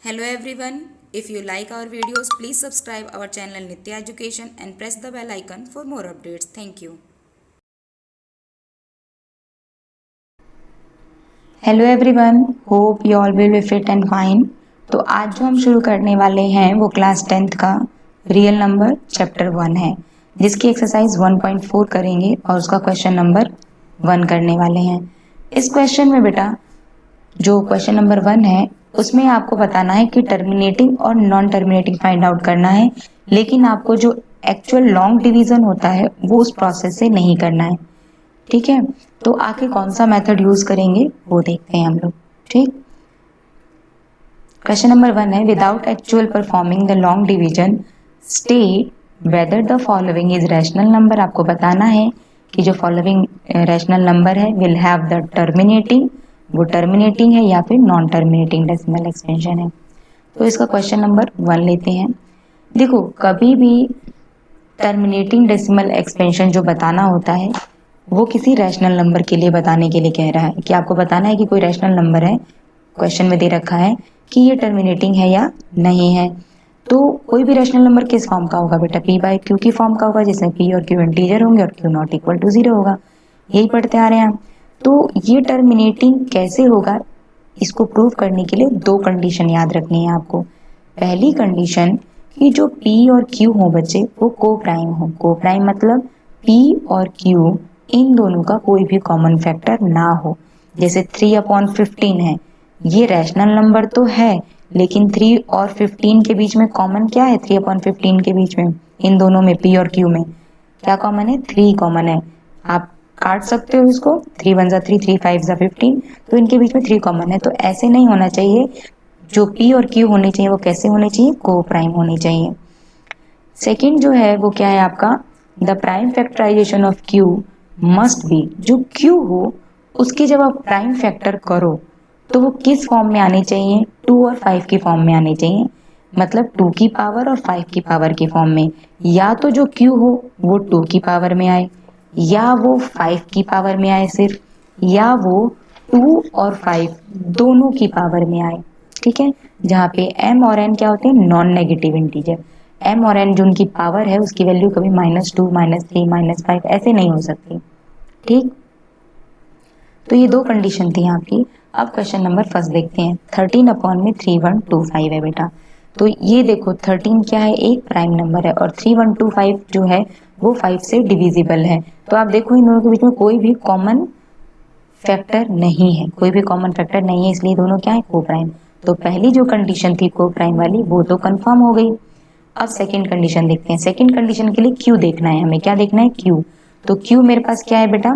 Hello everyone. If you like our videos, please subscribe our channel Nitya Education and press the bell icon for more updates. Thank you. Hello everyone, hope you all will be fit and fine. तो आज जो हम शुरू करने वाले हैं वो class 10th का रियल नंबर चैप्टर 1 है, जिसकी एक्सरसाइज 1.4 करेंगे और उसका क्वेश्चन नंबर 1 करने वाले हैं। इस क्वेश्चन में बेटा जो क्वेश्चन नंबर 1 है उसमें आपको बताना है कि टर्मिनेटिंग और नॉन टर्मिनेटिंग फाइंड आउट करना है, लेकिन आपको जो एक्चुअल लॉन्ग डिवीजन होता है वो उस प्रोसेस से नहीं करना है। ठीक है, तो आखिर कौन सा मेथड यूज करेंगे वो देखते हैं हम लोग। ठीक, क्वेश्चन नंबर 1 है, without actual performing the long division state whether the following is rational number. आपको बताना है कि जो फॉलोइंग रैशनल नंबर है विल हैव द टर्मिनेटिंग, वो टर्मिनेटिंग है या फिर नॉन टर्मिनेटिंग डेसिमल एक्सपेंशन है। तो इसका क्वेश्चन नंबर 1 लेते हैं। देखो, कभी भी टर्मिनेटिंग डेसिमल एक्सपेंशन जो बताना होता है वो किसी रैशनल नंबर के लिए बताने के लिए कह रहा है कि आपको बताना है कि कोई रैशनल नंबर है, क्वेश्चन में दे रखा है कि ये टर्मिनेटिंग है या नहीं है। तो कोई भी रैशनल नंबर किस फॉर्म का होगा बेटा? पी बाई क्यू की फॉर्म का होगा, जिसमें पी और क्यू इंटीजर होंगे और क्यू नॉट इक्वल टू 0 होगा। यही पढ़ते आ रहे हैं हम। तो ये टर्मिनेटिंग कैसे होगा, इसको प्रूव करने के लिए दो कंडीशन याद रखनी है आपको। पहली कंडीशन कि जो P और Q हो बच्चे वो को प्राइम हो। को प्राइम मतलब P और Q इन दोनों का कोई भी कॉमन फैक्टर ना हो। जैसे 3/15 है, ये रैशनल नंबर तो है, लेकिन 3 और 15 के बीच में कॉमन क्या है? 3/15 के बीच में इन दोनों में P और Q में क्या कॉमन है? 3 कॉमन है। आप काट सकते हो इसको, 3 1 3, 3 5 15, तो इनके बीच में 3 कॉमन है। तो ऐसे नहीं होना चाहिए। जो P और Q होने चाहिए वो कैसे होने चाहिए? को प्राइम होने चाहिए। सेकंड जो है वो क्या है आपका? The prime factorization of Q must be, जो Q हो उसकी जब आप प्राइम फैक्टर करो तो वो किस फॉर्म में आने चाहिए? 2 और 5 की फॉर्म में आने चाहिए। मतलब 2 की पावर और 5 की पावर की फॉर्म में। या तो जो Q हो वो 2 की पावर में आए, या वो 5 की पावर में आए सिर्फ, या वो 2 और 5 दोनों की पावर में आए। ठीक है, जहाँ पे m और n क्या होते हैं? Non negative integer. m और n जो उनकी पावर है उसकी वैल्यू कभी -2 -3 -5 ऐसे नहीं हो सकती। ठीक, तो ये दो कंडीशन थी आपकी। अब क्वेश्चन नंबर फर्स्ट देखते हैं। 13/3125 है बेटा। तो ये देखो 13 क्या है? एक प्राइम नंबर है, और 3125 जो है वो 5 से डिविजिबल है। तो आप देखो इन दोनों के बीच में कोई भी कॉमन फैक्टर नहीं है, कोई भी कॉमन फैक्टर नहीं है, इसलिए दोनों क्या है? को प्राइम। तो पहली जो कंडीशन थी को प्राइम वाली वो तो कंफर्म हो गई। अब सेकंड कंडीशन देखते हैं। सेकंड कंडीशन के लिए क्यू देखना है हमें। क्या देखना है? क्यू। तो क्यू मेरे पास क्या है बेटा?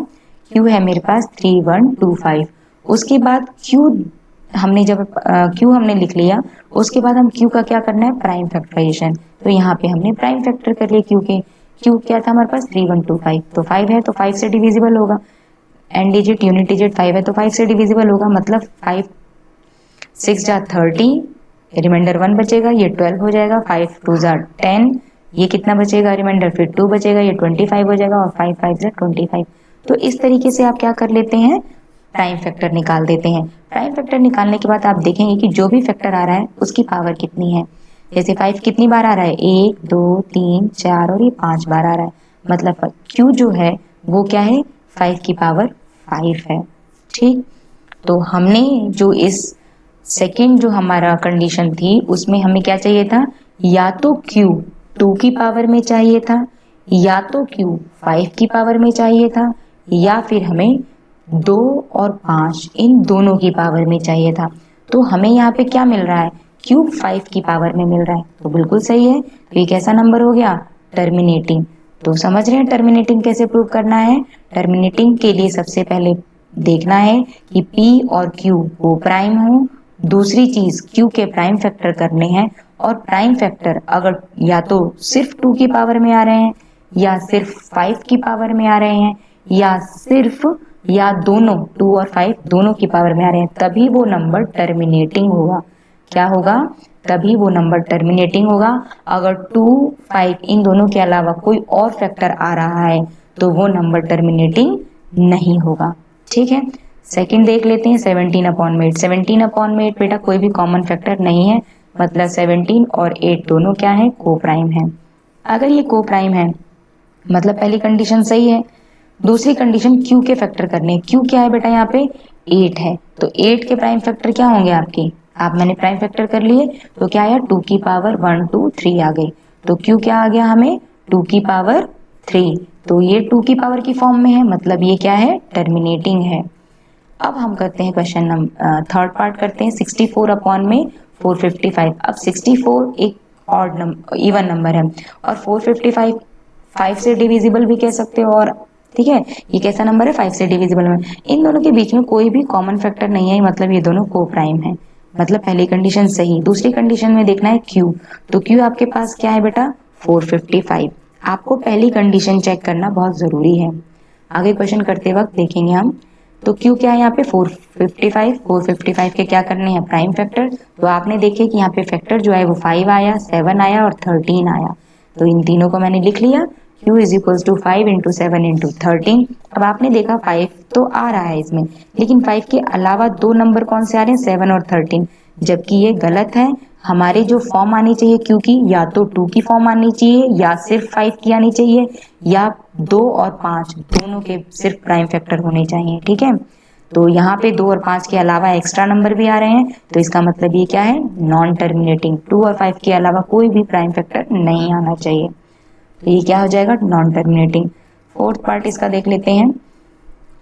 क्यू है मेरे पास 3125। उसके बाद क्यू हमने जब क्यू हमने लिख लिया, उसके बाद हम क्यू का क्या करना है? Prime factorization. तो यहाँ पे हमने प्राइम फैक्टर कर लिया क्यू के। क्यू क्या था हमारे पास? 3125। तो 5 है तो 5 से डिविजिबल होगा। एन डिजिट यूनिट डिजिट 5 है तो 5 से डिविजिबल होगा। मतलब 5 6 जा 30, रिमाइंडर 1 बचेगा, ये 12 हो जाएगा। 5 2 जा 10, ये कितना बचेगा? रिमाइंडर फिर 2 बचेगा, ये 25 हो जाएगा। और 5 5 जा 25। तो इस तरीके से आप क्या कर लेते हैं? प्राइम फैक्टर निकाल देते हैं। प्राइम फैक्टर निकालने के बाद आप देखेंगे कि जो भी फैक्टर आ रहा है उसकी पावर कितनी है। जैसे 5 कितनी बार आ रहा है? 1 2 3 4 और ये 5 बार आ रहा है। मतलब Q जो है वो क्या है? 5 की पावर 5 है। ठीक, तो हमने जो इस सेकंड जो हमारा कंडीशन थी उसमें हमें क्या चाहिए था? या तो Q 2 की पावर में चाहिए था, या तो Q 5 की पावर में चाहिए था, या फिर हमें 2 और 5 इन दोनों की पावर में चाहिए था। तो हमें यहाँ पे क्या मिल रहा है? Q 5 की पावर में मिल रहा है, तो बिल्कुल सही है। तो ये कैसा नंबर हो गया? टर्मिनेटिंग। तो समझ रहे हैं टर्मिनेटिंग कैसे प्रूव करना है? टर्मिनेटिंग के लिए सबसे पहले देखना है कि P और Q वो प्राइम हो। दूसरी चीज Q के प्राइम फैक्टर करने हैं, और प्राइम फैक्टर अगर या तो सिर्फ 2 की पावर में आ रहे हैं, या सिर्फ 5 की पावर में आ रहे हैं, या सिर्फ या दोनों 2 और 5 दोनों की पावर में आ रहे हैं, तभी वो नंबर टर्मिनेटिंग होगा। क्या होगा? तभी वो नंबर टर्मिनेटिंग होगा। अगर 2 5 इन दोनों के अलावा कोई और फैक्टर आ रहा है तो वो नंबर टर्मिनेटिंग नहीं होगा। ठीक है, सेकंड देख लेते हैं। 17/8। 17/8 बेटा कोई भी कॉमन फैक्टर नहीं है, मतलब 17 और 8 दोनों क्या है, को प्राइम है। अगर ये को प्राइम है मतलब पहली कंडीशन सही है। दूसरी कंडीशन क्यू के फैक्टर करने हैं। क्यू क्या है बेटा, यहाँ पे 8 है, तो 8 के प्राइम फैक्टर क्या होंगे आपके, आप मैंने प्राइम फैक्टर कर लिए, तो क्या आया 2 की पावर 1 2 3 आ गई। तो क्यू क्या आ गया हमें, 2 की पावर 3। तो ये 2 की पावर की फॉर्म में है, मतलब ये क्या है, टर्मिनेटिंग है। अब हम करते हैं क्वेश्चन नंबर थर्ड पार्ट करते हैं। 64 अपॉन में 455। अब 64 एक ऑड नंबर, इवन नंबर है, और 455 5 से डिविजिबल भी कह सकते हो, और ठीक है ये कैसा नंबर है, 5 से डिविजिबल में। इन दोनों के बीच में कोई भी कॉमन फैक्टर नहीं है, मतलब ये दोनों को प्राइम है, मतलब पहली कंडीशन सही। दूसरी कंडीशन में देखना है क्यू, तो क्यू आपके पास क्या है बेटा, 455। आपको पहली कंडीशन चेक करना बहुत जरूरी है, आगे क्वेश्चन करते वक्त देखेंगे हम। तो क्यू क्या है यहाँ पे 455। 455 के क्या करने हैं, प्राइम फैक्टर। तो आपने देखे कि यहाँ पे फैक्टर जो है वो 5 आया, 7 आया और 13 आया, तो इन तीनों को मैंने लिख लिया। q is equals to 5 into 7 into 13। अब आपने देखा 5 तो आ रहा है इसमें, लेकिन 5 के अलावा दो नंबर कौन से आ रहे हैं, 7 और 13, जबकि ये गलत है। हमारे जो फॉर्म आनी चाहिए क्यू की, या तो 2 की फॉर्म आनी चाहिए, या सिर्फ 5 की आनी चाहिए, या 2 और 5 दोनों के सिर्फ प्राइम फैक्टर होने चाहिए, ठीक है। तो यहाँ पे 2 और 5 के अलावा एक्स्ट्रा नंबर भी आ रहे हैं, तो इसका मतलब ये क्या है, नॉन टर्मिनेटिंग। 2 और 5 के अलावा कोई भी प्राइम फैक्टर नहीं आना चाहिए, तो ये क्या हो जाएगा, नॉन टर्मिनेटिंग। फोर्थ पार्ट इसका देख लेते हैं।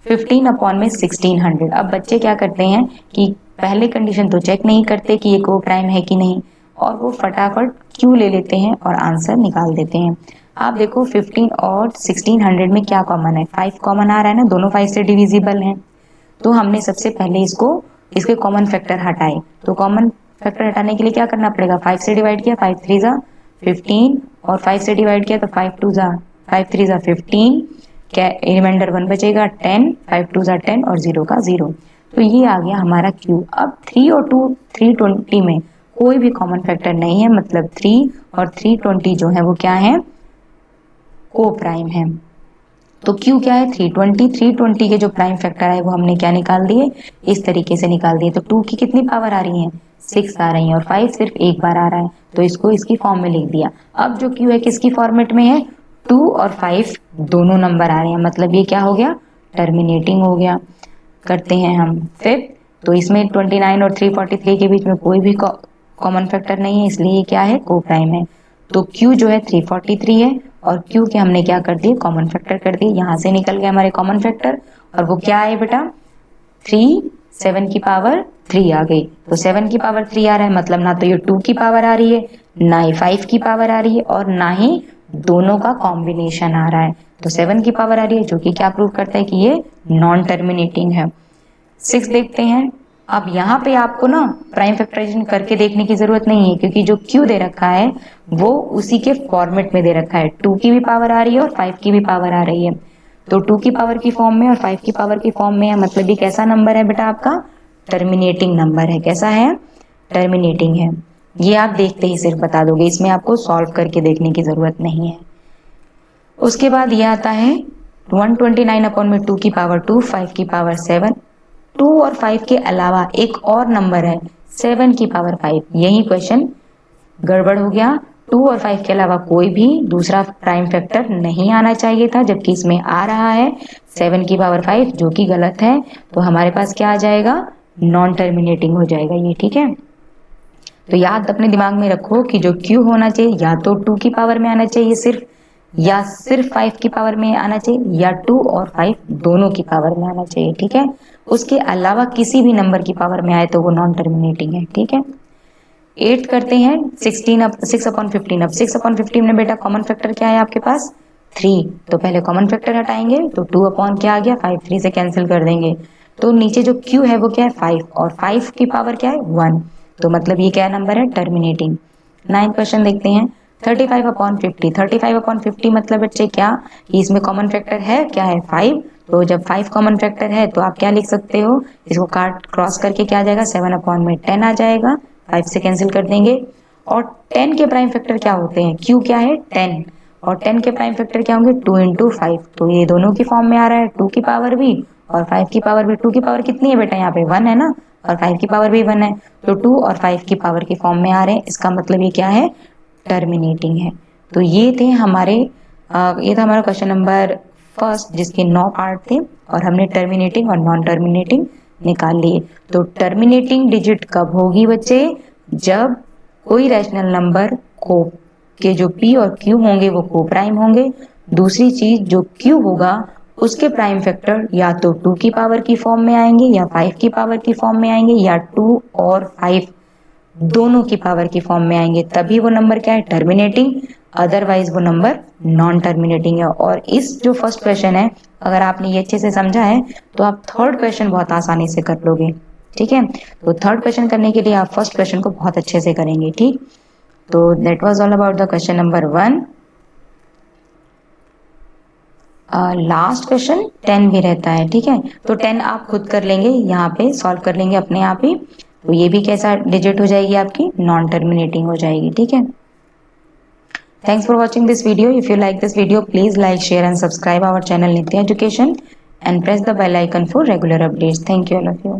15 अपॉन में 1600। अब बच्चे क्या करते हैं कि पहले कंडीशन तो चेक नहीं करते कि ये को प्राइम है कि नहीं, और वो फटाफट क्यू ले लेते हैं और आंसर निकाल देते हैं। आप देखो 15 और 1600 में क्या कॉमन है, 5 कॉमन आ रहा है ना, दोनों 5 से डिविजिबल हैं। तो हमने सबसे पहले इसके कॉमन फैक्टर हटाए। तो कॉमन फैक्टर हटाने के लिए क्या करना पड़ेगा, 5 से डिवाइड किया, 5 3 जा 15, और 5 से डिवाइड किया तो 5 2 जा 5 3 जा 15, क्या रिमाइंडर 1 बचेगा 10, 5 2 जा 10 और 0 का 0। तो ये आ गया हमारा क्यू। अब 3 और 2 320 में कोई भी कॉमन फैक्टर नहीं है, मतलब 3 और 320 जो है वो क्या है, को प्राइम है। तो क्यू क्या है, 320। 320 के जो प्राइम फैक्टर है वो हमने क्या निकाल दिए, इस तरीके से निकाल दिए। तो 2 की कितनी पावर आ रही है, 6 आ रही है, और 5 सिर्फ एक बार आ रहा है, तो इसको इसकी फॉर्म में लिख दिया। अब जो क्यू है किसकी फॉर्मेट में है, 2 और 5 दोनों नंबर आ रहे हैं, मतलब ये क्या हो गया, टर्मिनेटिंग हो गया। करते हैं हम फिफ्थ। तो इसमें 29 और 343 के बीच में कोई भी कॉमन फैक्टर नहीं है, इसलिए ये क्या है, को प्राइम है। तो Q जो है 343 है, और Q के हमने क्या कर दिए, कॉमन फैक्टर कर दिए। यहाँ से निकल गए हमारे कॉमन फैक्टर, और वो क्या है बेटा, 3, 7 की पावर 3 आ गई। तो 7 की पावर 3 आ रहा है, मतलब ना तो ये 2 की पावर आ रही है, ना ही 5 की पावर आ रही है, और ना ही दोनों का कॉम्बिनेशन आ रहा है। तो 7 की पावर आ रही है, जो कि क्या प्रूव करता है कि ये नॉन टर्मिनेटिंग है। 6 देखते हैं। अब यहाँ पे आपको ना प्राइम फैक्टराइजेशन करके देखने की जरूरत नहीं है, क्योंकि जो Q दे रखा है वो उसी के फॉर्मेट में दे रखा है। 2 की भी पावर आ रही है और 5 की भी पावर आ रही है। तो 2 की पावर की फॉर्म में और 5 की पावर की फॉर्म में है, मतलब ये कैसा नंबर है बेटा, आपका टर्मिनेटिंग नंबर है। कैसा है, टर्मिनेटिंग है। ये आप देखते ही सिर्फ बता दोगे, इसमें आपको सॉल्व करके देखने की जरूरत नहीं है। उसके बाद ये आता है 129 अपॉन में 2 की पावर 2, 5 की पावर 7। 2 और 5 के अलावा एक और नंबर है 7 की पावर 5। यही क्वेश्चन गड़बड़ हो गया। 2 और 5 के अलावा कोई भी दूसरा प्राइम फैक्टर नहीं आना चाहिए था, जबकि इसमें आ रहा है 7 की पावर 5, जो कि गलत है। तो हमारे पास क्या आ जाएगा, नॉन टर्मिनेटिंग हो जाएगा ये, ठीक है। तो याद अपने दिमाग में रखो कि जो Q होना चाहिए या तो 2 की पावर में आना चाहिए सिर्फ, या सिर्फ 5 की पावर में आना चाहिए, या 2 और 5 दोनों की पावर में आना चाहिए, ठीक है। उसके अलावा किसी भी नंबर की पावर में आए तो वो नॉन टर्मिनेटिंग है, ठीक है। 8 करते हैं। 6 अपॉन 15। अब 6 अपॉन 15 में बेटा कॉमन फैक्टर क्या है आपके पास, 3। तो पहले कॉमन फैक्टर हटाएंगे, तो 2 अपॉन क्या आ गया, 5। 3 से कैंसिल कर देंगे, तो नीचे जो Q है वो क्या है, 5, और 5 की पावर क्या है, 1। तो मतलब ये क्या नंबर है, टर्मिनेटिंग। 9 क्वेश्चन देखते हैं। 35 अपॉन 50। 35 अपॉन 50 मतलब बच्चे क्या, कि इसमें कॉमन फैक्टर है क्या है, 5। तो जब 5 कॉमन फैक्टर है तो आप क्या लिख सकते हो, इसको काट क्रॉस करके क्या आ जाएगा, 7 अपॉन में 10 आ जाएगा। 5 से कैंसिल कर देंगे। और 10 के प्राइम फैक्टर क्या होते हैं, Q क्या है 10, और 10 के प्राइम फैक्टर क्या होंगे, 2 इंटू 5। तो ये दोनों की फॉर्म में आ रहा है, 2 की पावर भी और 5 की पावर भी। 2 की पावर कितनी है बेटा, यहाँ पे 1 है ना, और 5 की पावर भी 1 है, तो 2 और 5 की पावर की फॉर्म में आ रहे हैं। इसका मतलब ये क्या है, टर्मिनेटिंग है। तो ये था हमारा क्वेश्चन नंबर फर्स्ट, जिसके 9 पार्ट थे और हमने टर्मिनेटिंग और नॉन टर्मिनेटिंग निकाल लिए। तो टर्मिनेटिंग डिजिट कब होगी बच्चे, जब कोई रैशनल नंबर को के जो p और q होंगे वो को प्राइम होंगे। दूसरी चीज, जो q होगा उसके प्राइम फैक्टर या तो 2 की पावर की फॉर्म में आएंगे या 5 की पावर की फॉर्म में आएंगे या 2 और 5 दोनों की पावर की फॉर्म में आएंगे, तभी वो नंबर क्या है, टर्मिनेटिंग। अदरवाइज वो नंबर नॉन टर्मिनेटिंग है। और इस जो फर्स्ट क्वेश्चन है, अगर आपने ये अच्छे से समझा है तो आप थर्ड क्वेश्चन बहुत आसानी से कर लोगे। ठीक है, तो थर्ड क्वेश्चन करने के लिए आप फर्स्ट क्वेश्चन को बहुत अच्छे से करेंगे। ठीक, तो that was all about the question number 1। Last question 10 भी रहता है। ठीक है, तो 10 आप खुद कर लेंगे, यहाँ पे सॉल्व कर लेंगे अपने आप ही। तो ये भी कैसा डिजिट हो जाएगी आपकी, नॉन टर्मिनेटिंग हो जाएगी। ठीक है, thanks for watching this video. If you like this video, please like, share and subscribe our channel Nitya Education and press the bell icon for regular updates. Thank you all of you.